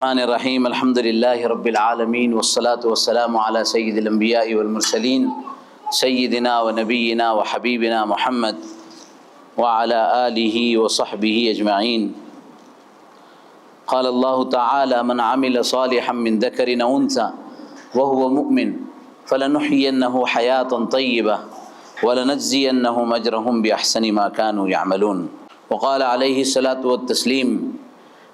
الرحمن الرحیم الحمد للہ رب العالمین والصلاة والسلام علی سید الانبیاء والمرسلین سیدنا و نبینا و حبیبنا محمد وعلی آلہ وصحبہ اجمعین. قال اللہ تعالی من عمل صالحا من ذکر او انثى وهو مؤمن فلنحيينه حیاة طیبہ ولنجزینہم اجرہم باحسن ما كانوا يعملون. وقال علیہ الصلاة والتسلیم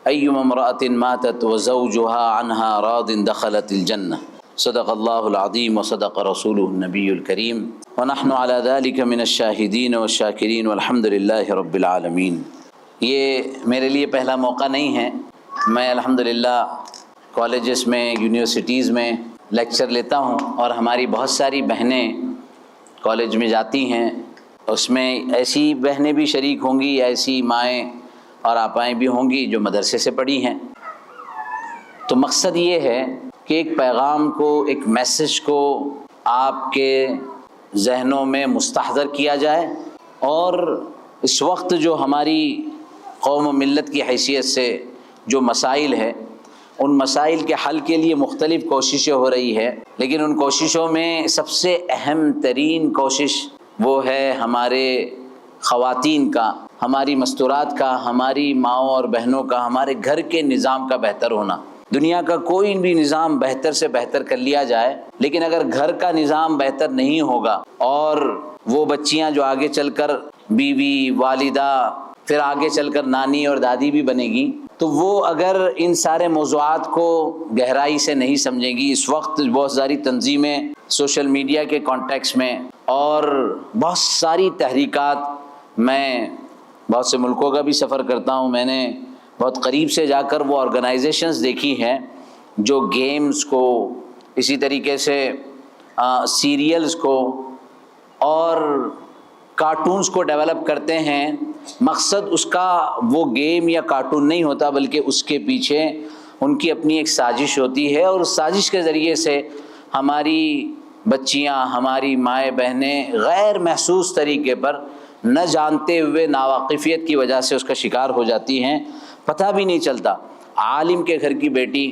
ایما امرأة ماتت وزوجها عنها راض دخلت الجنة. صدق اللہ العظیم وصدق رسولہ النبی الکریم ونحن على ذلك من الشاہدین والشاکرین والحمد للہ رب العالمین. یہ میرے لیے پہلا موقع نہیں ہے. میں الحمدللہ کالجز میں یونیورسٹیز میں لیکچر لیتا ہوں اور ہماری بہت ساری بہنیں کالج میں جاتی ہیں. اس میں ایسی بہنیں بھی شریک ہوں گی، ایسی مائیں اور آپائیں بھی ہوں گی جو مدرسے سے پڑھی ہیں. تو مقصد یہ ہے کہ ایک پیغام کو، ایک میسج کو آپ کے ذہنوں میں مستحضر کیا جائے، اور اس وقت جو ہماری قوم و ملت کی حیثیت سے جو مسائل ہے، ان مسائل کے حل کے لیے مختلف کوششیں ہو رہی ہے، لیکن ان کوششوں میں سب سے اہم ترین کوشش وہ ہے ہمارے خواتین کا، ہماری مستورات کا، ہماری ماؤں اور بہنوں کا، ہمارے گھر کے نظام کا بہتر ہونا. دنیا کا کوئی بھی نظام بہتر سے بہتر کر لیا جائے، لیکن اگر گھر کا نظام بہتر نہیں ہوگا اور وہ بچیاں جو آگے چل کر بیوی، والدہ، پھر آگے چل کر نانی اور دادی بھی بنے گی، تو وہ اگر ان سارے موضوعات کو گہرائی سے نہیں سمجھیں گی. اس وقت بہت ساری تنظیمیں سوشل میڈیا کے کانٹیکس میں اور بہت ساری تحریکات، میں بہت سے ملکوں کا بھی سفر کرتا ہوں، میں نے بہت قریب سے جا کر وہ آرگنائزیشنز دیکھی ہیں جو گیمز کو، اسی طریقے سے سیریلز کو اور کارٹونز کو ڈیولپ کرتے ہیں. مقصد اس کا وہ گیم یا کارٹون نہیں ہوتا، بلکہ اس کے پیچھے ان کی اپنی ایک سازش ہوتی ہے، اور اس سازش کے ذریعے سے ہماری بچیاں، ہماری مائیں بہنیں غیر محسوس طریقے پر، نہ جانتے ہوئے، ناواقفیت کی وجہ سے اس کا شکار ہو جاتی ہیں. پتہ بھی نہیں چلتا. عالم کے گھر کی بیٹی،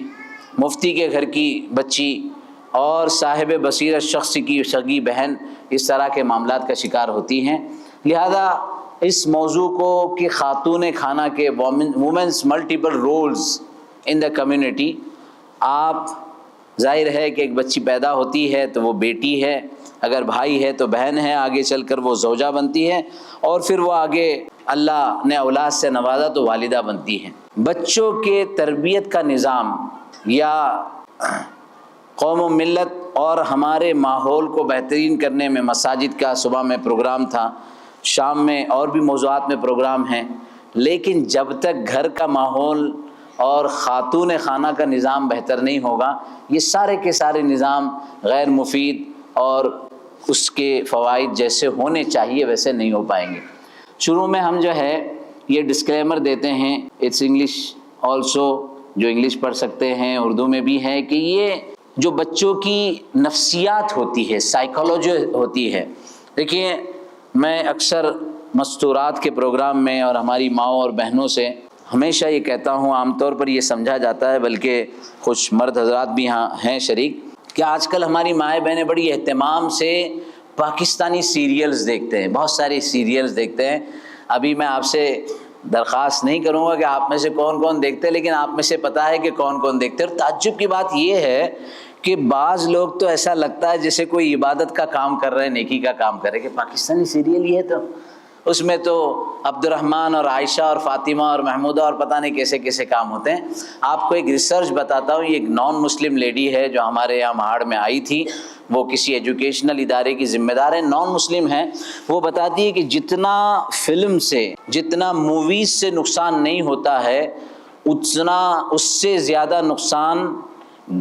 مفتی کے گھر کی بچی اور صاحب بصیرت شخص کی سگی بہن اس طرح کے معاملات کا شکار ہوتی ہیں. لہذا اس موضوع کو کہ خاتون خانہ کے women's multiple roles in the community, آپ ظاہر ہے کہ ایک بچی پیدا ہوتی ہے تو وہ بیٹی ہے، اگر بھائی ہے تو بہن ہے، آگے چل کر وہ زوجہ بنتی ہے، اور پھر وہ آگے اللہ نے اولاد سے نوازا تو والدہ بنتی ہیں. بچوں کے تربیت کا نظام یا قوم و ملت اور ہمارے ماحول کو بہترین کرنے میں مساجد کا صبح میں پروگرام تھا، شام میں اور بھی موضوعات میں پروگرام ہیں، لیکن جب تک گھر کا ماحول اور خاتون خانہ کا نظام بہتر نہیں ہوگا، یہ سارے کے سارے نظام غیر مفید اور اس کے فوائد جیسے ہونے چاہیے ویسے نہیں ہو پائیں گے. شروع میں ہم جو ہے یہ ڈسکلیمر دیتے ہیں، اٹس انگلش آلسو، جو انگلش پڑھ سکتے ہیں اردو میں بھی ہے، کہ یہ جو بچوں کی نفسیات ہوتی ہے، سائیکالوجی ہوتی ہے. دیکھیے، میں اکثر مستورات کے پروگرام میں اور ہماری ماؤں اور بہنوں سے ہمیشہ یہ کہتا ہوں، عام طور پر یہ سمجھا جاتا ہے، بلکہ کچھ مرد حضرات بھی یہاں ہیں شریک، کہ آج کل ہماری مائیں بہنیں بڑی اہتمام سے پاکستانی سیریلز دیکھتے ہیں، بہت ساری سیریلز دیکھتے ہیں. ابھی میں آپ سے درخواست نہیں کروں گا کہ آپ میں سے کون کون دیکھتے ہیں، لیکن آپ میں سے پتہ ہے کہ کون کون دیکھتے ہیں. اور تعجب کی بات یہ ہے کہ بعض لوگ تو ایسا لگتا ہے جیسے کوئی عبادت کا کام کر رہے ہیں، نیکی کا کام کر رہے ہیں، کہ پاکستانی سیریل یہ تو اس میں تو عبد الرحمن اور عائشہ اور فاطمہ اور محمودہ اور پتہ نہیں کیسے کیسے کام ہوتے ہیں. آپ کو ایک ریسرچ بتاتا ہوں. یہ ایک نان مسلم لیڈی ہے جو ہمارے یہاں مہاڑ میں آئی تھی، وہ کسی ایجوکیشنل ادارے کی ذمہ دار ہے، نان مسلم ہیں. وہ بتاتی ہے کہ جتنا فلم سے، جتنا موویز سے نقصان نہیں ہوتا ہے، اتنا اس سے زیادہ نقصان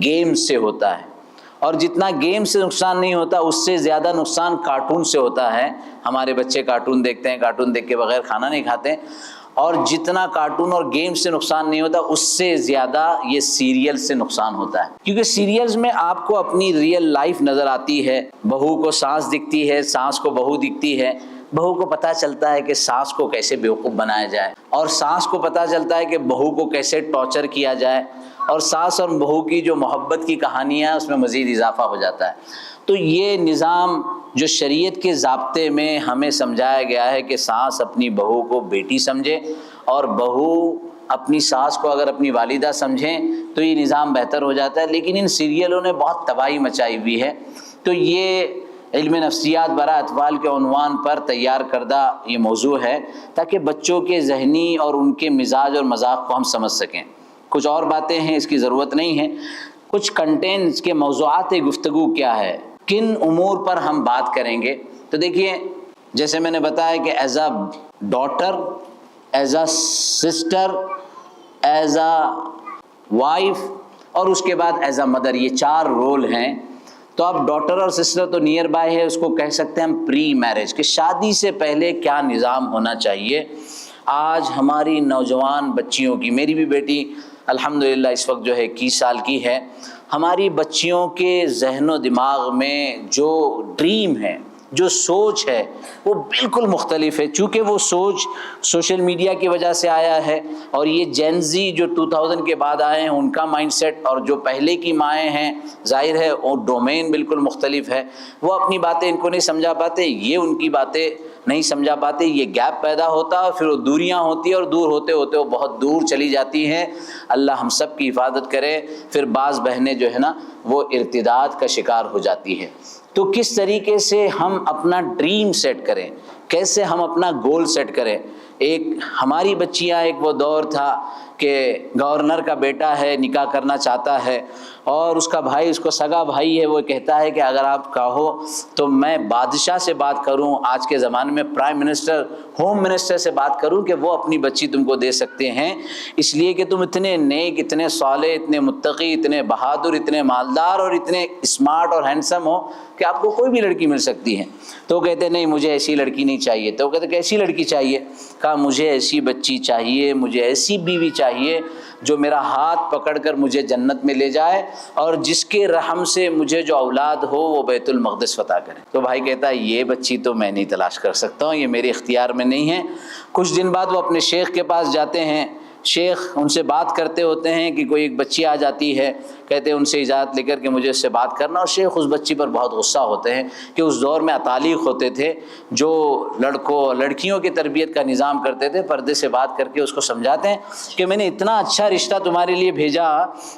گیم سے ہوتا ہے، اور جتنا گیم سے نقصان نہیں ہوتا اس سے زیادہ نقصان کارٹون سے ہوتا ہے. ہمارے بچے کارٹون دیکھتے ہیں، کارٹون دیکھ کے بغیر کھانا نہیں کھاتے. اور جتنا کارٹون اور گیم سے نقصان نہیں ہوتا اس سے زیادہ یہ سیریل سے نقصان ہوتا ہے، کیونکہ سیریلز میں آپ کو اپنی ریئل لائف نظر آتی ہے. بہو کو ساس دکھتی ہے، ساس کو بہو دکھتی ہے. بہو کو پتہ چلتا ہے کہ ساس کو کیسے بیوقوف بنایا جائے، اور ساس کو پتہ چلتا ہے کہ بہو کو کیسے ٹارچر کیا جائے، اور ساس اور بہو کی جو محبت کی کہانیاں ہیں اس میں مزید اضافہ ہو جاتا ہے۔ تو یہ نظام جو شریعت کے ضابطے میں ہمیں سمجھایا گیا ہے کہ ساس اپنی بہو کو بیٹی سمجھے اور بہو اپنی ساس کو اگر اپنی والدہ سمجھیں تو یہ نظام بہتر ہو جاتا ہے۔ لیکن ان سیریلوں نے بہت تباہی مچائی ہوئی ہے۔ تو یہ علم نفسیات برائے اطفال کے عنوان پر تیار کردہ یہ موضوع ہے تاکہ بچوں کے ذہنی اور ان کے مزاج اور مذاق کو ہم سمجھ سکیں۔ کچھ اور باتیں ہیں، اس کی ضرورت نہیں ہے۔ کچھ کنٹینٹس کے موضوعات گفتگو کیا ہے، کن امور پر ہم بات کریں گے۔ تو دیکھیے، جیسے میں نے بتایا کہ as a daughter, as a sister, as a wife اور اس کے بعد ایز اے مدر، یہ 4 رول ہیں۔ تو اب ڈاٹر اور سسٹر تو نیئر بائی ہے، اس کو کہہ سکتے ہیں ہم پری میرج، کہ شادی سے پہلے کیا نظام ہونا چاہیے۔ آج ہماری نوجوان بچیوں کی، میری بھی بیٹی الحمدللہ اس وقت جو ہے 21 سال کی ہے، ہماری بچیوں کے ذہن و دماغ میں جو ڈریم ہے، جو سوچ ہے، وہ بالکل مختلف ہے۔ چونکہ وہ سوچ سوشل میڈیا کی وجہ سے آیا ہے، اور یہ جین زی جو 2000 کے بعد آئے ہیں ان کا مائنڈ سیٹ اور جو پہلے کی مائیں ہیں، ظاہر ہے وہ ڈومین بالکل مختلف ہے۔ وہ اپنی باتیں ان کو نہیں سمجھا پاتے، یہ ان کی باتیں نہیں سمجھا پاتے، یہ گیپ پیدا ہوتا ہے، پھر وہ دوریاں ہوتی ہیں اور دور ہوتے ہوتے وہ بہت دور چلی جاتی ہیں۔ اللہ ہم سب کی حفاظت کرے۔ پھر بعض بہنیں جو ہے نا وہ ارتداد کا شکار ہو جاتی ہے۔ تو کس طریقے سے ہم اپنا ڈریم سیٹ کریں، کیسے ہم اپنا گول سیٹ کریں۔ ایک ہماری بچیاں، ایک وہ دور تھا کہ گورنر کا بیٹا ہے، نکاح کرنا چاہتا ہے، اور اس کا بھائی، اس کو سگا بھائی ہے، وہ کہتا ہے کہ اگر آپ کہو تو میں بادشاہ سے بات کروں، آج کے زمانے میں پرائم منسٹر، ہوم منسٹر سے بات کروں کہ وہ اپنی بچی تم کو دے سکتے ہیں، اس لیے کہ تم اتنے نیک، اتنے صالح، اتنے متقی، اتنے بہادر، اتنے مالدار اور اتنے اسمارٹ اور ہینڈسم ہو کہ آپ کو کوئی بھی لڑکی مل سکتی ہے۔ تو وہ کہتے نہیں، مجھے ایسی لڑکی نہیں چاہیے۔ تو وہ کہتے کیسی لڑکی چاہیے؟ کہا مجھے ایسی بچی چاہیے، مجھے ایسی بیوی چاہیے جو میرا ہاتھ پکڑ کر مجھے جنت میں لے جائے اور جس کے رحم سے مجھے جو اولاد ہو وہ بیت المقدس فتح کرے۔ تو بھائی کہتا ہے یہ بچی تو میں نہیں تلاش کر سکتا ہوں، یہ میرے اختیار میں نہیں ہے۔ کچھ دن بعد وہ اپنے شیخ کے پاس جاتے ہیں، شیخ ان سے بات کرتے ہوتے ہیں کہ کوئی ایک بچی آ جاتی ہے، کہتے ہیں ان سے اجازت لے کر کہ مجھے اس سے بات کرنا، اور شیخ اس بچی پر بہت غصہ ہوتے ہیں کہ اس دور میں اتالیق ہوتے تھے جو لڑکیوں کی تربیت کا نظام کرتے تھے، پردے سے بات کر کے اس کو سمجھاتے ہیں کہ میں نے اتنا اچھا رشتہ تمہارے لیے بھیجا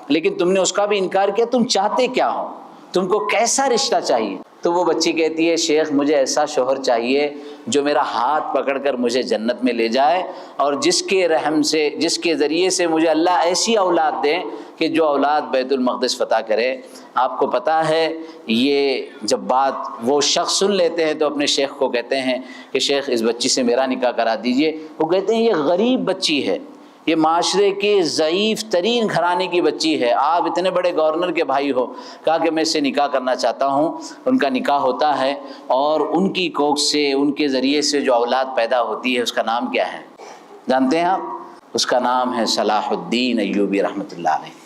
لیکن تم نے اس کا بھی انکار کیا، تم چاہتے کیا ہو، تم کو کیسا رشتہ چاہیے؟ تو وہ بچی کہتی ہے شیخ مجھے ایسا شوہر چاہیے جو میرا ہاتھ پکڑ کر مجھے جنت میں لے جائے اور جس کے رحم سے، جس کے ذریعے سے مجھے اللہ ایسی اولاد دے کہ جو اولاد بیت المقدس فتح کرے۔ آپ کو پتہ ہے یہ جب بات وہ شخص سن لیتے ہیں تو اپنے شیخ کو کہتے ہیں کہ شیخ اس بچی سے میرا نکاح کرا دیجئے۔ وہ کہتے ہیں یہ غریب بچی ہے، یہ معاشرے کے ضعیف ترین گھرانے کی بچی ہے، آپ اتنے بڑے گورنر کے بھائی ہو۔ کہا کہ میں اس سے نکاح کرنا چاہتا ہوں۔ ان کا نکاح ہوتا ہے اور ان کی کوکھ سے، ان کے ذریعے سے جو اولاد پیدا ہوتی ہے اس کا نام کیا ہے جانتے ہیں آپ؟ اس کا نام ہے صلاح الدین ایوبی رحمۃ اللہ علیہ۔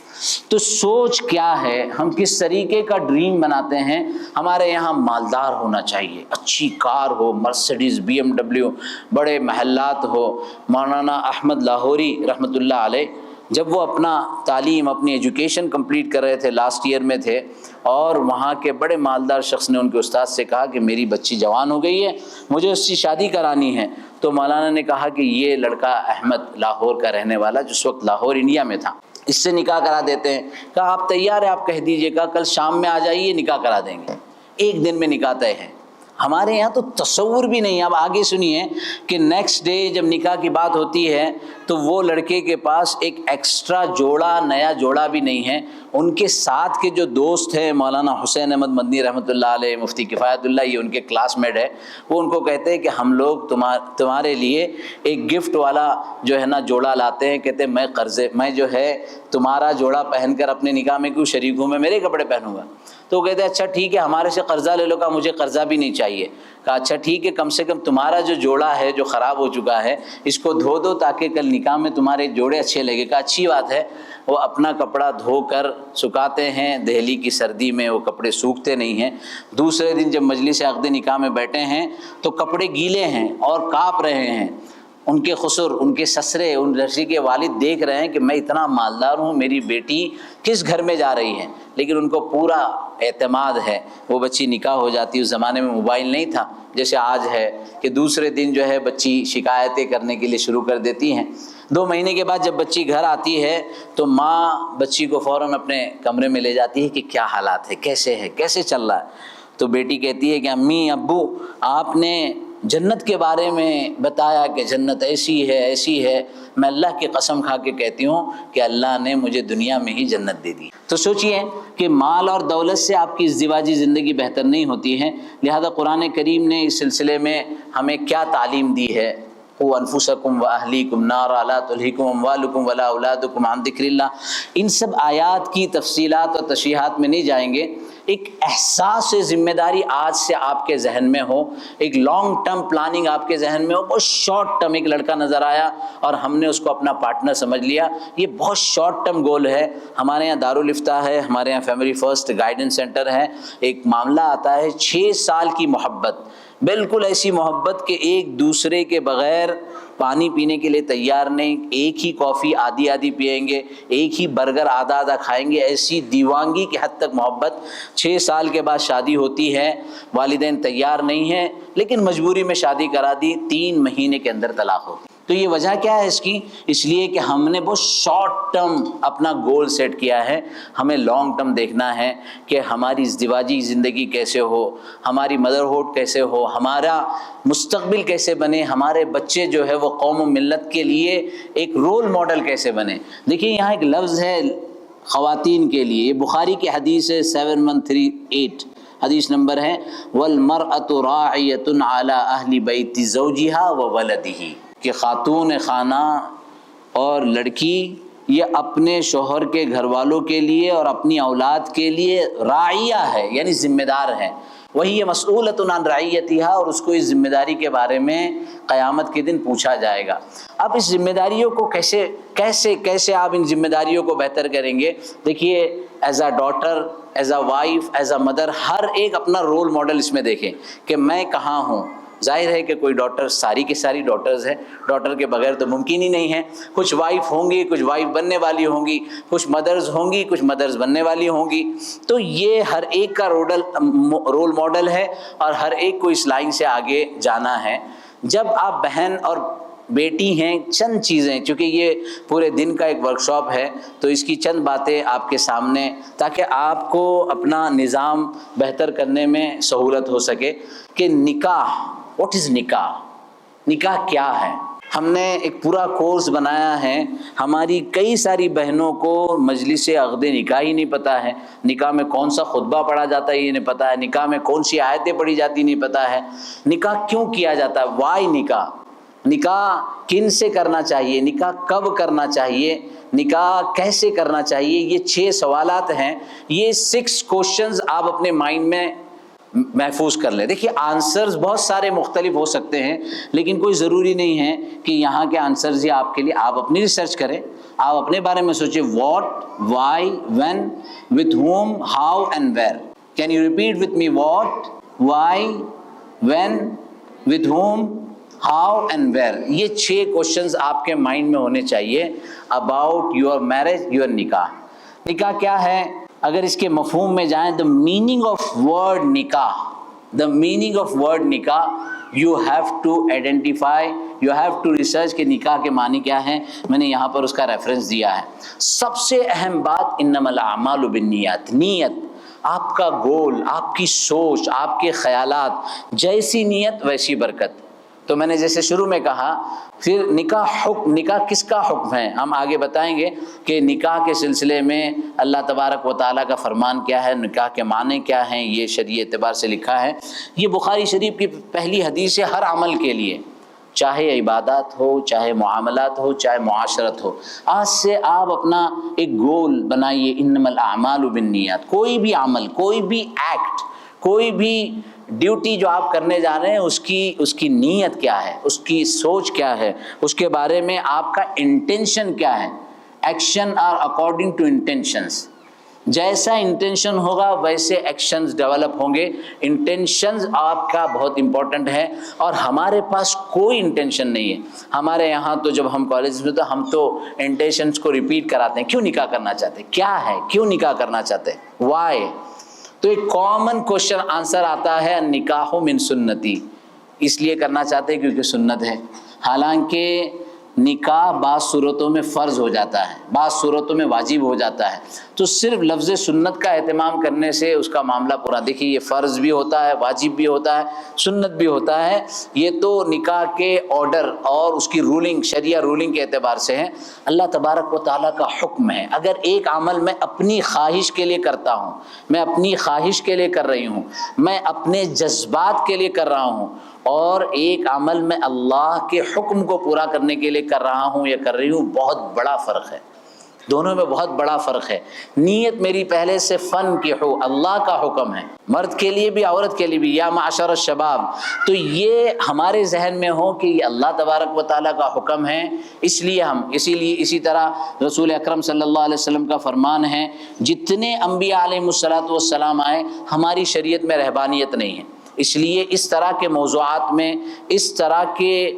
تو سوچ کیا ہے، ہم کس طریقے کا ڈریم بناتے ہیں؟ ہمارے یہاں مالدار ہونا چاہیے، اچھی کار ہو، مرسیڈیز، BMW، بڑے محلات ہو۔ مولانا احمد لاہوری رحمۃ اللہ علیہ جب وہ اپنا تعلیم، اپنی ایجوکیشن کمپلیٹ کر رہے تھے، لاسٹ ایئر میں تھے، اور وہاں کے بڑے مالدار شخص نے ان کے استاد سے کہا کہ میری بچی جوان ہو گئی ہے، مجھے اس کی شادی کرانی ہے۔ تو مولانا نے کہا کہ یہ لڑکا احمد لاہور کا رہنے والا، جس وقت لاہور انڈیا میں تھا، اس سے نکاح کرا دیتے ہیں۔ کہا آپ تیار ہیں؟ آپ کہہ دیجئے گا کل شام میں آ جائیے، نکاح کرا دیں گے، ایک دن میں نکاح طے ہے۔ ہمارے یہاں تو تصور بھی نہیں ہے۔ اب آگے سنیے کہ نیکسٹ ڈے جب نکاح کی بات ہوتی ہے تو وہ لڑکے کے پاس ایک ایکسٹرا جوڑا، نیا جوڑا بھی نہیں ہے۔ ان کے ساتھ کے جو دوست ہیں، مولانا حسین احمد مدنی رحمۃ اللہ علیہ، مفتی کفایت اللہ، یہ ان کے کلاس میٹ ہے، وہ ان کو کہتے ہیں کہ ہم لوگ تمہارے لیے ایک گفٹ والا جو ہے نا جوڑا لاتے ہیں۔ کہتے ہیں میں جو ہے تمہارا جوڑا پہن کر اپنے نکاح میں کیوں شریک ہوں، میں میرے کپڑے پہنوں گا۔ تو وہ کہتے ہیں اچھا ٹھیک ہے، ہمارے سے قرضہ لے لو۔ کہا مجھے قرضہ بھی نہیں چاہیے۔ کہا اچھا ٹھیک ہے، کم سے کم تمہارا جو جوڑا ہے جو خراب ہو چکا ہے اس کو دھو دو تاکہ کل نکاح میں تمہارے جوڑے اچھے لگے۔ کہا اچھی بات ہے۔ وہ اپنا کپڑا دھو کر سکھاتے ہیں، دہلی کی سردی میں وہ کپڑے سوکھتے نہیں ہیں۔ دوسرے دن جب مجلس عقد نکاح میں بیٹھے ہیں تو کپڑے گیلے ہیں اور کانپ رہے ہیں۔ ان کے خسر، ان کے سسرے، ان لڑکی کے والد دیکھ رہے ہیں کہ میں اتنا مالدار ہوں، میری بیٹی کس گھر میں جا رہی ہے، لیکن ان کو پورا اعتماد ہے، وہ بچی نکاح ہو جاتی۔ اس زمانے میں موبائل نہیں تھا جیسے آج ہے کہ دوسرے دن جو ہے بچی شکایتیں کرنے کے لیے شروع کر دیتی ہیں۔ 2 مہینے کے بعد جب بچی گھر آتی ہے تو ماں بچی کو فوراً اپنے کمرے میں لے جاتی ہے کہ کیا حالات ہے، کیسے چل رہا ہے۔ تو بیٹی کہتی ہے کہ امی ابو آپ نے جنت کے بارے میں بتایا کہ جنت ایسی ہے، میں اللہ کی قسم کھا کے کہتی ہوں کہ اللہ نے مجھے دنیا میں ہی جنت دے دی۔ تو سوچئے کہ مال اور دولت سے آپ کی ازدواجی زندگی بہتر نہیں ہوتی ہے، لہذا قرآن کریم نے اس سلسلے میں ہمیں کیا تعلیم دی ہے؟ قوا انفسکم واہلیکم نارا لا تلہکم اموالکم ولا اولادکم عن ذکر اللہ۔ ان سب آیات کی تفصیلات اور تشریحات میں نہیں جائیں گے۔ ایک احساس ذمہ داری آج سے آپ کے ذہن میں ہو، ایک لانگ ٹرم پلاننگ آپ کے ذہن میں ہو۔ بہت شارٹ ٹرم ایک لڑکا نظر آیا اور ہم نے اس کو اپنا پارٹنر سمجھ لیا، یہ بہت شارٹ ٹرم گول ہے۔ ہمارے یہاں دارالفتہ ہے، ہمارے یہاں فیملی فرسٹ گائیڈنس سینٹر ہے، ایک معاملہ آتا ہے 6 سال کی محبت، بالکل ایسی محبت کہ ایک دوسرے کے بغیر پانی پینے کے لیے تیار نہیں، ایک ہی کافی آدھی پئیں گے، ایک ہی برگر آدھا کھائیں گے، ایسی دیوانگی کی حد تک محبت۔ 6 سال کے بعد شادی ہوتی ہے، والدین تیار نہیں ہیں لیکن مجبوری میں شادی کرا دی، 3 مہینے کے اندر طلاق ہوتی۔ تو یہ وجہ کیا ہے اس کی؟ اس لیے کہ ہم نے بہت شارٹ ٹرم اپنا گول سیٹ کیا ہے، ہمیں لانگ ٹرم دیکھنا ہے کہ ہماری ازدواجی زندگی کیسے ہو، ہماری مدرہوڈ کیسے ہو، ہمارا مستقبل کیسے بنے، ہمارے بچے جو ہے وہ قوم و ملت کے لیے ایک رول ماڈل کیسے بنے۔ دیکھیے یہاں ایک لفظ ہے خواتین کے لیے، یہ بخاری کی حدیث ہے 7138، حدیث نمبر ہے وَالْمَرْأَةُ رَاعِيَةٌ عَلَىٰ أَهْلِ بَيْتِ زَوْجِهَا وَوَلَدِهِ، کہ خاتون خانہ اور لڑکی یہ اپنے شوہر کے گھر والوں کے لیے اور اپنی اولاد کے لیے راعیہ ہے، یعنی ذمہ دار ہے۔ وہی یہ مسئولۃ عن رعیتہا، اور اس کو اس ذمہ داری کے بارے میں قیامت کے دن پوچھا جائے گا۔ اب اس ذمہ داریوں کو کیسے آپ ان ذمہ داریوں کو بہتر کریں گے؟ دیکھیے as a daughter, as a wife, as a mother, ہر ایک اپنا رول ماڈل اس میں دیکھیں کہ میں کہاں ہوں۔ ظاہر ہے کہ کوئی ڈاٹر، ساری کی ساری ڈاٹرز ہیں، ڈاٹر کے بغیر تو ممکن ہی نہیں ہے۔ کچھ وائف ہوں گی، کچھ وائف بننے والی ہوں گی، کچھ مدرز ہوں گی، کچھ مدرز بننے والی ہوں گی۔ تو یہ ہر ایک کا رول ماڈل ہے اور ہر ایک کو اس لائن سے آگے جانا ہے۔ جب آپ بہن اور بیٹی ہیں، چند چیزیں، چونکہ یہ پورے دن کا ایک ورکشاپ ہے تو اس کی چند باتیں آپ کے سامنے، تاکہ آپ کو اپنا نظام بہتر کرنے میں سہولت ہو سکے کہ نکاح، واٹ از نکاح؟ نکاح کیا ہے؟ ہم نے ایک پورا کورس بنایا ہے، ہماری کئی ساری بہنوں کو مجلس عقد نکاح ہی نہیں پتہ ہے، نکاح میں کون سا خطبہ پڑھا جاتا ہے یہ نہیں پتہ ہے، نکاح میں کون سی آیتیں پڑھی جاتی نہیں پتہ ہے، نکاح کیوں کیا جاتا ہے، وائی نکاح، نکاح کن سے کرنا چاہیے، نکاح کب کرنا چاہیے، نکاح کیسے کرنا چاہیے۔ یہ 6 سوالات ہیں، یہ 6 کوشچنز آپ اپنے مائنڈ میں محفوظ کر لیں۔ دیکھیے آنسرز بہت سارے مختلف ہو سکتے ہیں لیکن کوئی ضروری نہیں ہے کہ یہاں کے آنسرز ہی آپ کے لیے، آپ اپنی ریسرچ کریں، آپ اپنے بارے میں سوچیں، what, why, when, with whom, how and where. Can you repeat with me? What, why, when, with whom, how and where. یہ 6 کوشچنز آپ کے مائنڈ میں ہونے چاہیے اباؤٹ یور میرج، یور نکاح۔ نکاح کیا ہے؟ اگر اس کے مفہوم میں جائیں، the meaning of word نکاح، the meaning of word نکاح، you have to identify, you have to research کہ نکاح کے معنی کیا ہیں۔ میں نے یہاں پر اس کا ریفرنس دیا ہے۔ سب سے اہم بات انما الاعمال بالنیات، نیت، آپ کا گول، آپ کی سوچ، آپ کے خیالات، جیسی نیت ویسی برکت۔ تو میں نے جیسے شروع میں کہا، پھر نکاح کس کا حکم ہے، ہم آگے بتائیں گے کہ نکاح کے سلسلے میں اللہ تبارک و تعالیٰ کا فرمان کیا ہے، نکاح کے معنی کیا ہیں، یہ شرعی اعتبار سے لکھا ہے۔ یہ بخاری شریف کی پہلی حدیث ہے ہر عمل کے لیے، چاہے عبادات ہو، چاہے معاملات ہو، چاہے معاشرت ہو۔ آج سے آپ اپنا ایک گول بنائیے، انما الاعمال بالنیات۔ کوئی بھی عمل، کوئی بھی ایکٹ، کوئی بھی ڈیوٹی جو آپ کرنے جا رہے ہیں، اس کی نیت کیا ہے، اس کی سوچ کیا ہے، اس کے بارے میں آپ کا انٹینشن کیا ہے۔ Actions are according to intentions. جیسا انٹینشن ہوگا ویسے ایکشنز ڈیولپ ہوں گے. انٹینشنز آپ کا بہت امپورٹنٹ ہے، اور ہمارے پاس کوئی انٹینشن نہیں ہے. ہمارے یہاں تو جب ہم کالج میں تو ہم تو انٹینشنز کو ریپیٹ کراتے ہیں. کیوں نکاح کرنا چاہتے ہیں؟ کیا ہے؟ کیوں نکاح کرنا چاہتے ہیں؟ وائی؟ تو ایک کامن کوشچن آنسر آتا ہے نکاح من سنتی. اس لیے کرنا چاہتے ہیں کیونکہ سنت ہے. حالانکہ نکاح بعض صورتوں میں فرض ہو جاتا ہے، بعض صورتوں میں واجب ہو جاتا ہے. تو صرف لفظ سنت کا اہتمام کرنے سے اس کا معاملہ پورا. دیکھیے یہ فرض بھی ہوتا ہے، واجب بھی ہوتا ہے، سنت بھی ہوتا ہے. یہ تو نکاح کے آرڈر اور اس کی رولنگ، شریعہ رولنگ کے اعتبار سے ہے. اللہ تبارک و تعالیٰ کا حکم ہے. اگر ایک عمل میں اپنی خواہش کے لیے کرتا ہوں، میں اپنی خواہش کے لیے کر رہی ہوں، میں اپنے جذبات کے لیے کر رہا ہوں، اور ایک عمل میں اللہ کے حکم کو پورا کرنے کے لیے کر رہا ہوں یا کر رہی ہوں، بہت بڑا فرق ہے. دونوں میں بہت بڑا فرق ہے. نیت میری پہلے سے فن کی ہو، اللہ کا حکم ہے، مرد کے لیے بھی عورت کے لیے بھی، یا معاشر الشباب. تو یہ ہمارے ذہن میں ہو کہ یہ اللہ تبارک و تعالیٰ کا حکم ہے، اس لیے ہم اسی طرح رسول اکرم صلی اللہ علیہ وسلم کا فرمان ہے، جتنے انبیاء علیہ الصلوۃ والسلام آئے ہماری شریعت میں رہبانیت نہیں ہے. اس لیے اس طرح کے موضوعات میں اس طرح کے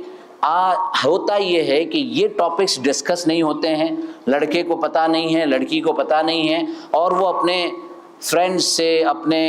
ہوتا یہ ہے کہ یہ ٹاپکس ڈسکس نہیں ہوتے ہیں. لڑکے کو پتہ نہیں ہے، لڑکی کو پتہ نہیں ہے، اور وہ اپنے فرینڈز سے، اپنے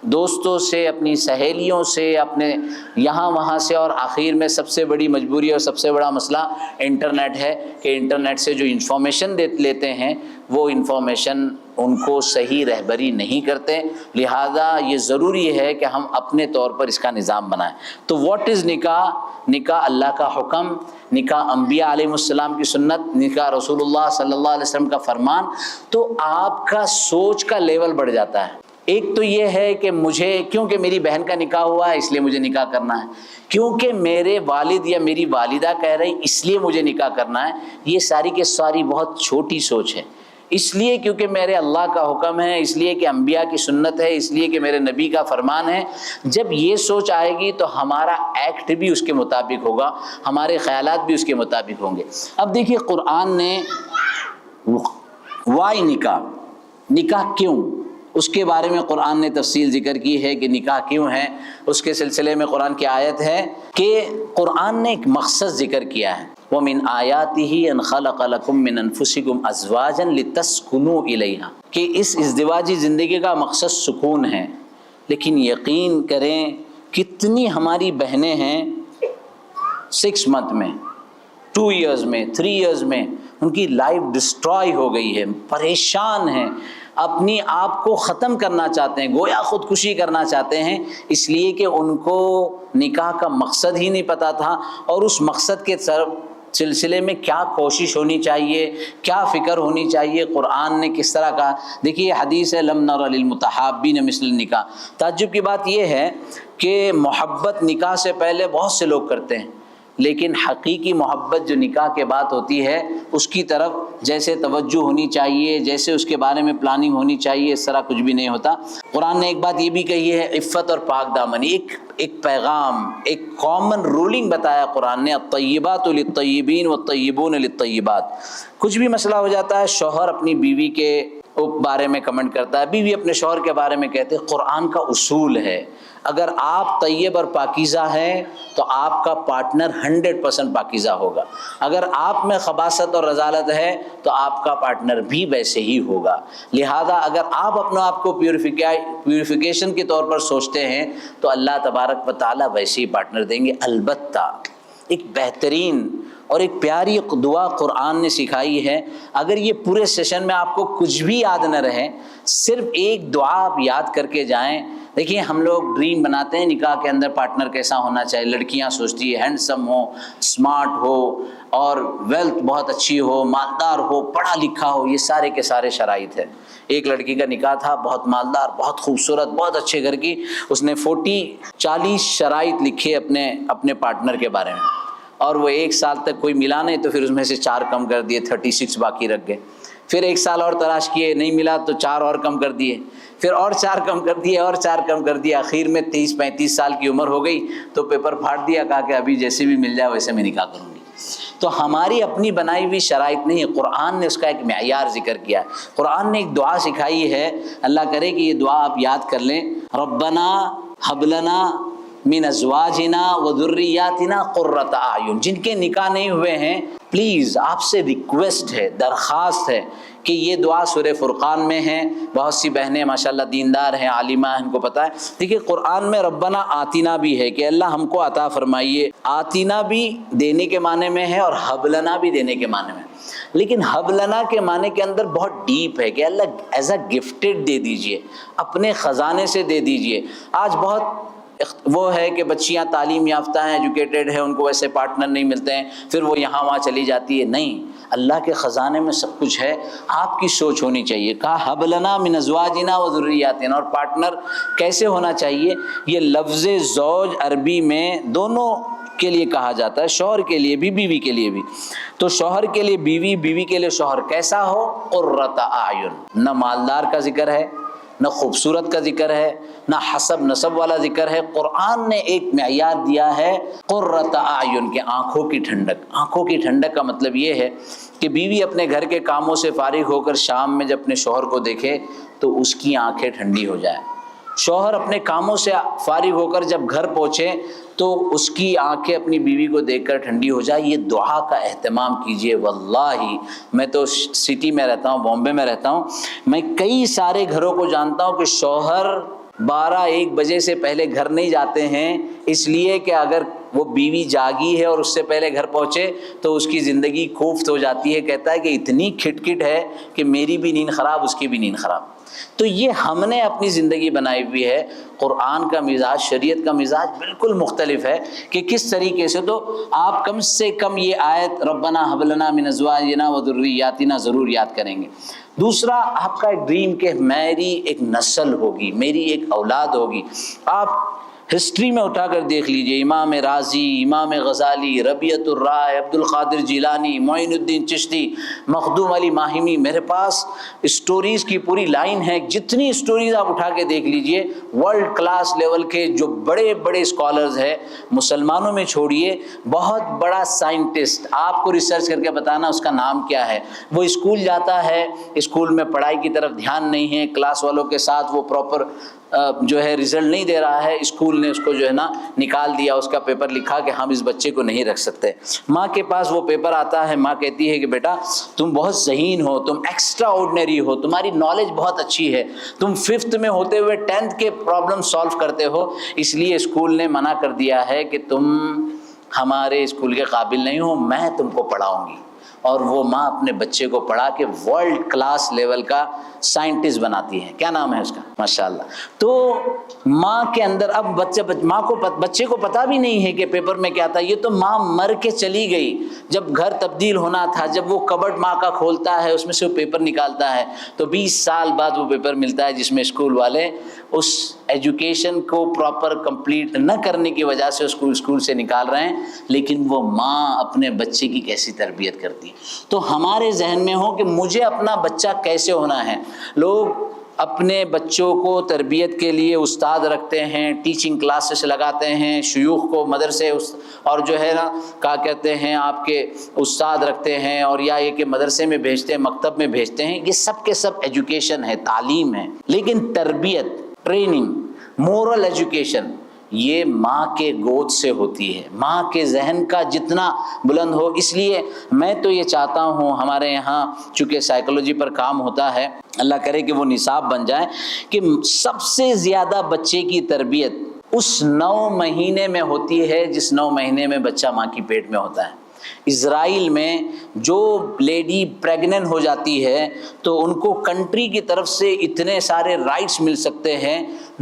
دوستوں سے، اپنی سہیلیوں سے، اپنے یہاں وہاں سے، اور آخر میں سب سے بڑی مجبوری اور سب سے بڑا مسئلہ انٹرنیٹ ہے کہ انٹرنیٹ سے جو انفارمیشن لیتے ہیں وہ انفارمیشن ان کو صحیح رہبری نہیں کرتے. لہذا یہ ضروری ہے کہ ہم اپنے طور پر اس کا نظام بنائیں. تو واٹ از نکاح؟ نکاح اللہ کا حکم، نکاح انبیاء علیہ السلام کی سنت، نکاح رسول اللہ صلی اللہ علیہ وسلم کا فرمان. تو آپ کا سوچ کا لیول بڑھ جاتا ہے. ایک تو یہ ہے کہ مجھے کیونکہ میری بہن کا نکاح ہوا ہے اس لیے مجھے نکاح کرنا ہے، کیونکہ میرے والد یا میری والدہ کہہ رہی اس لیے مجھے نکاح کرنا ہے. یہ ساری کے ساری بہت چھوٹی سوچ ہے. اس لیے کیونکہ میرے اللہ کا حکم ہے، اس لیے کہ انبیاء کی سنت ہے، اس لیے کہ میرے نبی کا فرمان ہے. جب یہ سوچ آئے گی تو ہمارا ایکٹ بھی اس کے مطابق ہوگا، ہمارے خیالات بھی اس کے مطابق ہوں گے. اب دیکھیے قرآن نے وائی نکاح کیوں، اس کے بارے میں قرآن نے تفصیل ذکر کی ہے کہ نکاح کیوں ہے. اس کے سلسلے میں قرآن کی آیت ہے کہ قرآن نے ایک مقصد ذکر کیا ہے، وَمِنْ آيَاتِهِ أَنْ خَلَقَ لَكُم مِّنْ أَنفُسِكُمْ أَزْوَاجًا لِتَسْكُنُوا إِلَيْهَا، کہ اس ازدواجی زندگی کا مقصد سکون ہے. لیکن یقین کریں کتنی ہماری بہنیں ہیں 6 منتھ میں، 2 ایئرز میں، 3 ایئرز میں ان کی لائف ڈسٹرائی ہو گئی ہے، پریشان ہیں، اپنی آپ کو ختم کرنا چاہتے ہیں، گویا خودکشی کرنا چاہتے ہیں، اس لیے کہ ان کو نکاح کا مقصد ہی نہیں پتہ تھا، اور اس مقصد کے سلسلے میں کیا کوشش ہونی چاہیے، کیا فکر ہونی چاہیے، قرآن نے کس طرح کہا. دیکھیے حدیث ہے لم نر للمتحابین مثل النکاح. تعجب کی بات یہ ہے کہ محبت نکاح سے پہلے بہت سے لوگ کرتے ہیں، لیکن حقیقی محبت جو نکاح کے بعد ہوتی ہے اس کی طرف جیسے توجہ ہونی چاہیے، جیسے اس کے بارے میں پلاننگ ہونی چاہیے، اس طرح کچھ بھی نہیں ہوتا. قرآن نے ایک بات یہ بھی کہی ہے، عفت اور پاک دامنی. ایک پیغام، ایک کامن رولنگ بتایا قرآن نے، الطیبات للطیبین والطیبون للطیبات. کچھ بھی مسئلہ ہو جاتا ہے، شوہر اپنی بیوی کے بارے میں کمنٹ کرتا ہے، بیوی اپنے شوہر کے بارے میں کہتے ہیں. قرآن کا اصول ہے اگر آپ طیب اور پاکیزہ ہیں تو آپ کا پارٹنر 100% پاکیزہ ہوگا. اگر آپ میں خباثت اور رذالت ہے تو آپ کا پارٹنر بھی ویسے ہی ہوگا. لہذا اگر آپ اپنے آپ کو پیوریفیکیشن کے طور پر سوچتے ہیں تو اللہ تبارک و تعالیٰ ویسے ہی پارٹنر دیں گے. البتہ ایک بہترین اور ایک پیاری دعا قرآن نے سکھائی ہے. اگر یہ پورے سیشن میں آپ کو کچھ بھی یاد نہ رہے، صرف ایک دعا آپ یاد کر کے جائیں. دیکھیے ہم لوگ ڈریم بناتے ہیں نکاح کے اندر پارٹنر کیسا ہونا چاہیے. لڑکیاں سوچتی ہے ہینڈسم ہو، اسمارٹ ہو، اور ویلتھ بہت اچھی ہو، مالدار ہو، پڑھا لکھا ہو. یہ سارے کے سارے شرائط ہیں. ایک لڑکی کا نکاح تھا، بہت مالدار، بہت خوبصورت، بہت اچھے گھر کی. اس نے 40 شرائط لکھے اپنے پارٹنر کے بارے میں، اور وہ 1 سال تک کوئی ملا نہیں تو پھر اس میں سے 4 کم کر دیے، 36 باقی رکھ گئے. پھر 1 سال اور تلاش کیے، نہیں ملا تو 4 اور کم کر دیے، پھر اور 4 کم کر دیے، اور 4 کم کر دیے. آخر میں 33-35 سال کی عمر ہو گئی تو پیپر پھاڑ دیا، کہا کہ ابھی جیسے بھی مل جائے ویسے میں نکاح کروں گی. تو ہماری اپنی بنائی ہوئی شرائط نہیں ہے، قرآن نے اس کا ایک معیار ذکر کیا ہے۔ قرآن نے ایک دعا سکھائی ہے، اللہ کرے کہ یہ دعا آپ یاد کر لیں، ربنا ہب لنا من ازواجنا وذریاتنا قرۃ اعین۔ جن کے نکاح نہیں ہوئے ہیں پلیز آپ سے ریکویسٹ ہے، درخواست ہے کہ یہ دعا سورہ فرقان میں ہے، بہت سی بہنیں ماشاءاللہ دیندار ہیں، عالمہ ہیں، ان کو پتہ ہے۔ دیکھیے قرآن میں ربنا آتینا بھی ہے کہ اللہ ہم کو عطا فرمائیے، آتینا بھی دینے کے معنی میں ہے اور حب لنا بھی دینے کے معنی میں، لیکن حب لنا کے معنی کے اندر بہت ڈیپ ہے کہ اللہ ایز اے گفٹڈ دے دیجئے، اپنے خزانے سے دے دیجئے۔ آج بہت وہ ہے کہ بچیاں تعلیم یافتہ ہیں، ایجوکیٹڈ ہیں، ان کو ویسے پارٹنر نہیں ملتے ہیں، پھر وہ یہاں وہاں چلی جاتی ہے۔ نہیں، اللہ کے خزانے میں سب کچھ ہے، آپ کی سوچ ہونی چاہیے۔ کہا حب لنا من ازواجنا و ذریاتنا، اور پارٹنر کیسے ہونا چاہیے؟ یہ لفظ زوج عربی میں دونوں کے لیے کہا جاتا ہے، شوہر کے لیے بھی، بیوی کے لیے بھی۔ تو شوہر کے لیے بیوی، بیوی کے لیے شوہر کیسا ہو؟ قرۃ اعین۔ نہ مالدار کا ذکر ہے، نہ خوبصورت کا ذکر ہے، نہ حسب نسب والا ذکر ہے۔ قرآن نے ایک معیار دیا ہے قرۃ اعین کے، آنکھوں کی ٹھنڈک۔ آنکھوں کی ٹھنڈک کا مطلب یہ ہے کہ بیوی اپنے گھر کے کاموں سے فارغ ہو کر شام میں جب اپنے شوہر کو دیکھے تو اس کی آنکھیں ٹھنڈی ہو جائیں۔ شوہر اپنے کاموں سے فارغ ہو کر جب گھر پہنچے تو اس کی آنکھیں اپنی بیوی کو دیکھ کر ٹھنڈی ہو جائے۔ یہ دعا کا اہتمام کیجئے۔ واللہ میں تو سٹی میں رہتا ہوں، بامبے میں رہتا ہوں، میں کئی سارے گھروں کو جانتا ہوں کہ شوہر 12-1 بجے سے پہلے گھر نہیں جاتے ہیں، اس لیے کہ اگر وہ بیوی جاگی ہے اور اس سے پہلے گھر پہنچے تو اس کی زندگی کوفت ہو جاتی ہے۔ کہتا ہے کہ اتنی کھٹکھٹ ہے کہ میری بھی نیند خراب، اس کی بھی نیند خراب۔ تو یہ ہم نے اپنی زندگی بنائی ہوئی ہے۔ قرآن کا مزاج، شریعت کا مزاج بالکل مختلف ہے کہ کس طریقے سے۔ تو آپ کم سے کم یہ آیت ربنا ہب لنا من ازواجنا وذریاتنا ضرور یاد کریں گے۔ دوسرا، آپ کا ایک ڈریم کہ میری ایک نسل ہوگی، میری ایک اولاد ہوگی۔ آپ ہسٹری میں اٹھا کر دیکھ لیجئے، امام رازی، امام غزالی، ربیعۃ الرائے، عبد القادر جیلانی، معین الدین چشتی، مخدوم علی ماہمی، میرے پاس اسٹوریز کی پوری لائن ہے۔ جتنی اسٹوریز آپ اٹھا کے دیکھ لیجئے، ورلڈ کلاس لیول کے جو بڑے بڑے اسکالرز ہیں، مسلمانوں میں چھوڑیے، بہت بڑا سائنٹسٹ، آپ کو ریسرچ کر کے بتانا اس کا نام کیا ہے۔ وہ اسکول جاتا ہے، اسکول میں پڑھائی کی طرف دھیان نہیں ہے، کلاس والوں کے ساتھ وہ پراپر جو ہے رزلٹ نہیں دے رہا ہے، اسکول نے اس کو جو ہے نا نکال دیا، اس کا پیپر لکھا کہ ہم اس بچے کو نہیں رکھ سکتے۔ ماں کے پاس وہ پیپر آتا ہے، ماں کہتی ہے کہ بیٹا تم بہت ذہین ہو، تم ایکسٹرا آرڈنری ہو، تمہاری نالج بہت اچھی ہے، تم 5th میں ہوتے ہوئے 10th کے پرابلم سالو کرتے ہو، اس لیے اسکول نے منع کر دیا ہے کہ تم ہمارے اسکول کے قابل نہیں ہو، میں تم کو پڑھاؤں گی۔ اور وہ ماں اپنے بچے کو پڑھا کے ورلڈ کلاس لیول کا سائنٹسٹ بناتی ہے۔ کیا نام ہے اس کا؟ ماشاءاللہ۔ تو ماں کے اندر اب بچے کو پتہ بھی نہیں ہے کہ پیپر میں کیا تھا، یہ تو ماں مر کے چلی گئی۔ جب گھر تبدیل ہونا تھا، جب وہ کبڈ ماں کا کھولتا ہے، اس میں سے وہ پیپر نکالتا ہے، تو 20 سال بعد وہ پیپر ملتا ہے جس میں اسکول والے اس ایجوکیشن کو پراپر کمپلیٹ نہ کرنے کی وجہ سے اس کو اسکول سے نکال رہے ہیں، لیکن وہ ماں اپنے بچے کی کیسی تربیت کرتی ہے۔ تو ہمارے ذہن میں ہو کہ مجھے اپنا بچہ کیسے ہونا ہے۔ لوگ اپنے بچوں کو تربیت کے لیے استاد رکھتے ہیں، ٹیچنگ کلاسز لگاتے ہیں، شیوخ کو مدرسے اور جو ہے نا کیا کہتے ہیں آپ کے استاد رکھتے ہیں، اور یا یہ کہ مدرسے میں بھیجتے ہیں، مکتب میں بھیجتے ہیں۔ یہ سب کے سب ایجوکیشن ہے، تعلیم ہے، لیکن تربیت، ٹریننگ، مورل ایجوکیشن یہ ماں کے گود سے ہوتی ہے۔ ماں کے ذہن کا جتنا بلند ہو، اس لیے میں تو یہ چاہتا ہوں، ہمارے یہاں چونکہ سائیکولوجی پر کام ہوتا ہے، اللہ کرے کہ وہ نصاب بن جائے، کہ سب سے زیادہ بچے کی تربیت اس 9 مہینے میں ہوتی ہے جس 9 مہینے میں بچہ ماں کی پیٹ میں ہوتا ہے۔ اسرائیل میں جو لیڈی پریگننٹ ہو جاتی ہے تو ان کو کنٹری کی طرف سے اتنے سارے رائٹس مل سکتے ہیں،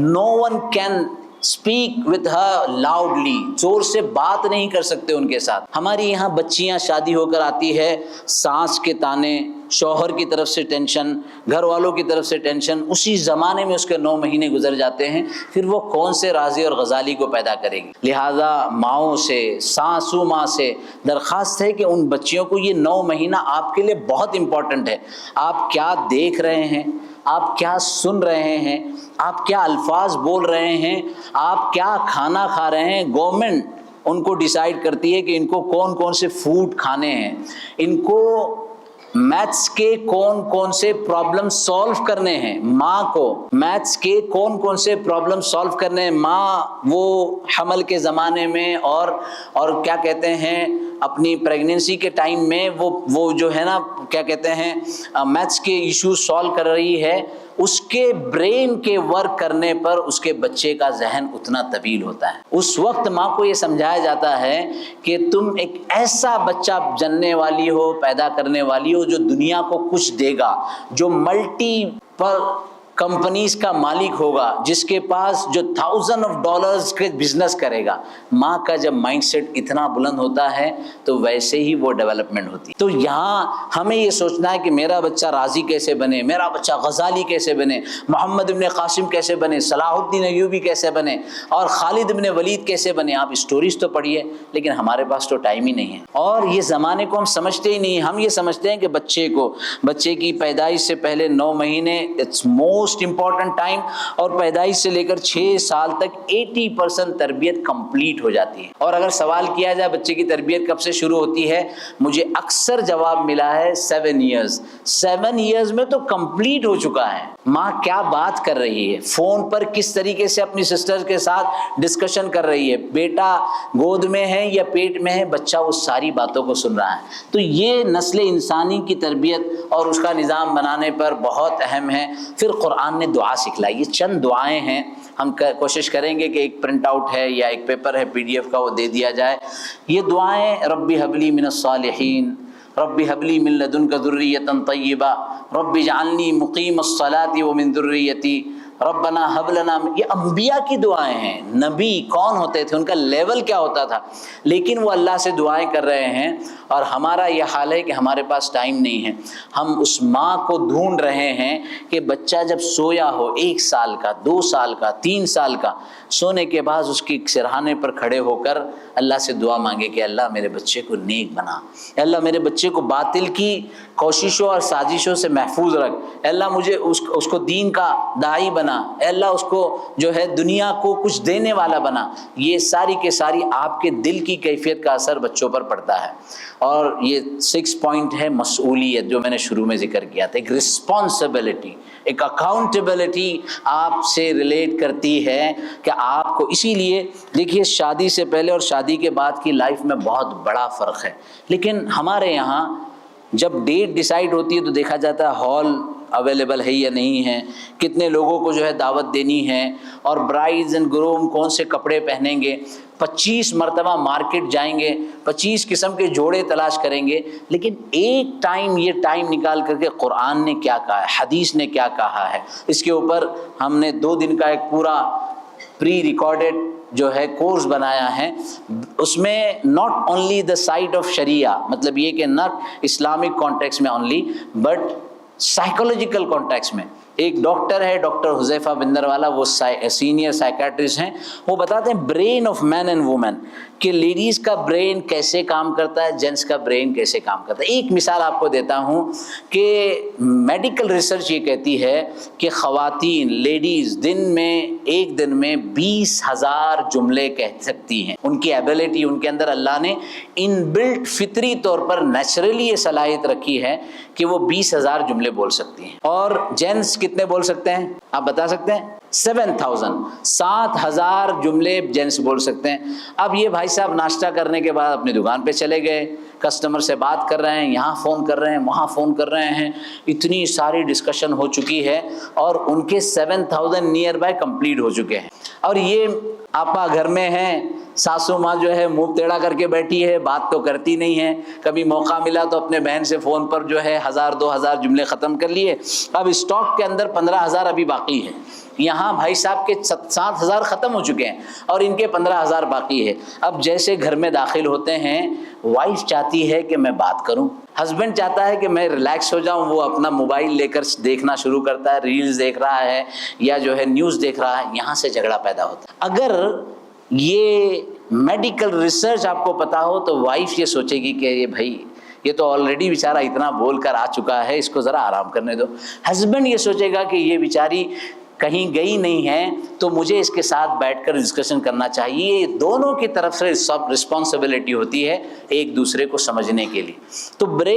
no one can speak with her loudly، زور سے بات نہیں کر سکتے ان کے ساتھ۔ ہماری یہاں بچیاں شادی ہو کر آتی ہے، سانس کے تانے، شوہر کی طرف سے ٹینشن، گھر والوں کی طرف سے ٹینشن، اسی زمانے میں اس کے 9 مہینے گزر جاتے ہیں، پھر وہ کون سے رازی اور غزالی کو پیدا کرے گی؟ لہٰذا ماؤں سے، ساسو ماں سے درخواست ہے کہ ان بچیوں کو یہ 9 مہینہ آپ کے لیے بہت امپورٹنٹ ہے۔ آپ کیا دیکھ رہے ہیں، آپ کیا سن رہے ہیں، آپ کیا الفاظ بول رہے ہیں، آپ کیا کھانا کھا رہے ہیں۔ گورنمنٹ ان کو ڈیسائیڈ کرتی ہے کہ ان کو کون کون سے فوڈ کھانے ہیں، ان کو میتھس کے کون کون سے پرابلم سالو کرنے ہیں، ماں کو میتھس کے کون کون سے پرابلم سالو کرنے ہیں۔ ماں وہ حمل کے زمانے میں اور کیا کہتے ہیں اپنی پریگننسی کے ٹائم میں وہ جو ہے نا کیا کہتے ہیں میتھس کے ایشوز سالو کر رہی ہے، اس کے برین کے ورک کرنے پر اس کے بچے کا ذہن اتنا طویل ہوتا ہے۔ اس وقت ماں کو یہ سمجھایا جاتا ہے کہ تم ایک ایسا بچہ جننے والی ہو، پیدا کرنے والی ہو جو دنیا کو کچھ دے گا، جو ملٹی پر کمپنیز کا مالک ہوگا، جس کے پاس جو $1000 کے بزنس کرے گا۔ ماں کا جب مائنڈ سیٹ اتنا بلند ہوتا ہے تو ویسے ہی وہ ڈیولپمنٹ ہوتی ہے۔ تو یہاں ہمیں یہ سوچنا ہے کہ میرا بچہ رازی کیسے بنے، میرا بچہ غزالی کیسے بنے، محمد ابن قاسم کیسے بنے، صلاح الدین ایوبی کیسے بنے، اور خالد ابن ولید کیسے بنے۔ آپ اسٹوریز تو پڑھیے، لیکن ہمارے پاس تو ٹائم ہی نہیں ہے، اور یہ زمانے کو ہم سمجھتے ہی نہیں۔ ہم یہ سمجھتے ہیں کہ بچے کی پیدائش سے پہلے 9 مہینے اٹس موسٹ امپورٹنٹ ٹائم، اور پیدائش سے لے کر 6 سال تک 80% تربیت کمپلیٹ ہو جاتی ہے۔ اور اگر سوال کیا جائے بچے کی تربیت کب سے شروع ہوتی ہے، مجھے اکثر جواب ملا ہے 7 ایئرز۔ 7 ایئرز میں تو کمپلیٹ ہو چکا ہے۔ ماں کیا بات کر رہی ہے، فون پر کس طریقے سے اپنی سسٹر کے ساتھ ڈسکشن کر رہی ہے، بیٹا گود میں ہے یا پیٹ میں ہے، بچہ وہ ساری باتوں کو سن رہا ہے۔ تو یہ نسل انسانی کی تربیت اور اس کا نظام بنانے پر بہت اہم ہے۔ پھر قرآن نے دعا سکھلائی، یہ چند دعائیں ہیں، ہم کوشش کریں گے کہ ایک پرنٹ آؤٹ ہے یا ایک پیپر ہے PDF کا وہ دے دیا جائے۔ یہ دعائیں رب هب لی من الصالحین، رب هب لی من لدنک ذریۃ طیبہ، رب اجعلنی مقیم الصلاۃ ومن ذریتی ربنا هب لنا، یہ انبیاء کی دعائیں ہیں۔ نبی کون ہوتے تھے، ان کا لیول کیا ہوتا تھا، لیکن وہ اللہ سے دعائیں کر رہے ہیں۔ اور ہمارا یہ حال ہے کہ ہمارے پاس ٹائم نہیں ہے، ہم اس ماں کو ڈھونڈ رہے ہیں کہ بچہ جب سویا ہو 1 سال کا، 2 سال کا، 3 سال کا، سونے کے بعد اس کی سرہانے پر کھڑے ہو کر اللہ سے دعا مانگے کہ اللہ میرے بچے کو نیک بنا، اللہ میرے بچے کو باطل کی کوششوں اور سازشوں سے محفوظ رکھ، اللہ مجھے اس کو دین کا داعی بنا، اللہ اس کو جو ہے دنیا کو کچھ دینے والا بنا۔ یہ ساری کے ساری آپ کے دل کی کیفیت کا اثر بچوں پر پڑتا ہے۔ اور یہ 6 پوائنٹ ہے مسئولیت، جو میں نے شروع میں ذکر کیا تھا، ایک رسپانسبلٹی، ایک اکاؤنٹیبلٹی آپ سے ریلیٹ کرتی ہے کہ آپ کو، اسی لیے دیکھیے شادی سے پہلے اور شادی کے بعد کی لائف میں بہت بڑا فرق ہے۔ لیکن ہمارے یہاں جب ڈیٹ ڈیسائیڈ ہوتی ہے تو دیکھا جاتا ہے ہال اویلیبل ہے یا نہیں ہے، کتنے لوگوں کو جو ہے دعوت دینی ہے، اور برائڈز اینڈ گروم کون سے کپڑے پہنیں گے، 25 مرتبہ مارکیٹ جائیں گے، 25 قسم کے جوڑے تلاش کریں گے۔ لیکن ایک ٹائم، یہ ٹائم نکال کر کے قرآن نے کیا کہا ہے، حدیث نے کیا کہا ہے، اس کے اوپر ہم نے 2 دن کا ایک پورا پری ریکارڈڈ جو ہے کورس بنایا ہے۔ اس میں not only the side of شریعہ، مطلب یہ کہ ناٹ اسلامک کانٹیکس میں اونلی، بٹ سائیکولوجیکل کانٹیکس میں۔ ایک ڈاکٹر ہے، ڈاکٹر حذیفہ بندروالا، وہ سینئر سائیکیٹرسٹ ہیں، وہ بتاتے ہیں brain of men and women, کہ لیڈیز کا برین کیسے کام کرتا ہے، جینٹس کا برین کیسے کام کرتا ہے۔ ایک مثال آپ کو دیتا ہوں کہ میڈیکل ریسرچ یہ کہتی ہے کہ خواتین، لیڈیز ایک دن میں 20,000 جملے کہہ سکتی ہیں۔ ان کی ایبلٹی، ان کے اندر اللہ نے ان بلٹ فطری طور پر نیچرلی یہ صلاحیت رکھی ہے کہ وہ 20,000 جملے بول سکتی ہیں۔ اور جینٹس کتنے بول سکتے ہیں، آپ بتا سکتے ہیں؟ 7,000 جملے جینٹس بول سکتے ہیں۔ اب یہ بھائی صاحب ناشتہ کرنے کے بعد اپنی دکان پہ چلے گئے، کسٹمر سے بات کر رہے ہیں، یہاں فون کر رہے ہیں، وہاں فون کر رہے ہیں، اتنی ساری ڈسکشن ہو چکی ہے، اور ان کے 7,000 نیئر بائی کمپلیٹ ہو چکے ہیں۔ اور یہ آپا گھر میں ہیں، ساسو ماں جو ہے منہ ٹیڑھا کر کے بیٹھی ہے، بات تو کرتی نہیں ہے۔ کبھی موقع ملا تو اپنے بہن سے فون پر جو ہے 1,000-2,000 جملے ختم کر لیے۔ اب اسٹاک کے اندر 15,000 ابھی باقی ہے۔ یہاں بھائی صاحب کے 7,000 ختم ہو چکے ہیں اور ان کے 15,000 باقی ہے۔ اب جیسے گھر میں داخل ہوتے ہیں، وائف چاہتی ہے کہ میں بات کروں، ہسبینڈ چاہتا ہے کہ میں ریلیکس ہو جاؤں، وہ اپنا موبائل لے کر دیکھنا شروع کرتا ہے، ریلز دیکھ رہا ہے یا جو ہے نیوز دیکھ رہا ہے، یہاں سے جھگڑا پیدا ہوتا ہے۔ اگر یہ میڈیکل ریسرچ آپ کو پتا ہو تو وائف یہ سوچے گی کہ یہ بھائی یہ تو آلریڈی بیچارہ اتنا بول کر آ چکا ہے، اس کو ذرا آرام کرنے دو۔ ہسبینڈ یہ سوچے گا کہ یہ بیچاری کہیں گئی نہیں ہے تو مجھے اس کے ساتھ بیٹھ کر ڈسکشن کرنا چاہیے. یہ دونوں کی طرف سے سب رسپانسبلٹی ہوتی ہے ایک دوسرے کو سمجھنے کے لیے. تو بریک